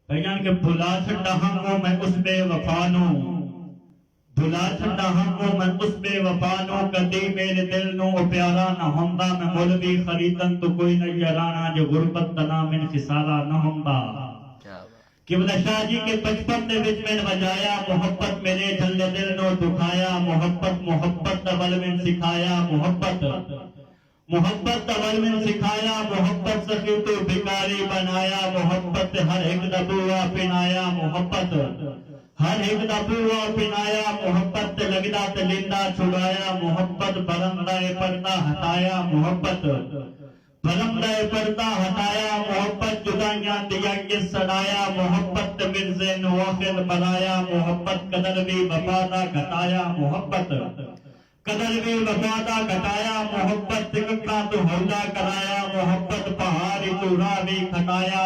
कईयां के भुला छड़ा हूं मैं उस बेवफा नूं, भुला छड़ा हूं मैं उस बेवफा नूं, कदी मेरे दिल नूं ओ प्यारा ना हुंदा, मैं मुल भी खरीदन तो कोई न याराना, जो गुरबत दा नाम इन खिसाला ना हुंदा। किबला शाह जी के बचपन दे विच मैंने बजाया, मोहब्बत मेरे झल्ले दिल नूं दुखाया, मोहब्बत मोहब्बत दा बल में सिखाया, मोहब्बत मोहब्बत अवल में सिखाया, मोहब्बत सखी तो भिखारी बनाया, मोहब्बत हर एक दबुआ पिनाया, मोहब्बत हर एक दबुआ पिनाया, मोहब्बत लगदा तलिंदा छुड़ाया, मोहब्बत बरंदा पर्दा हटाया, मोहब्बत बरंदा पर्दा हटाया, मोहब्बत जुदाइयां दिया ये सड़ाया, मोहब्बत मिर्जे नवाखिल बनाया, मोहब्बत कदर भी वफादा घटाया, मोहब्बत कदर भी वफादा घटाया, मोहब्बत का तो हौला कराया, मोहब्बत पहाड़ी चूड़ा भी खटाया।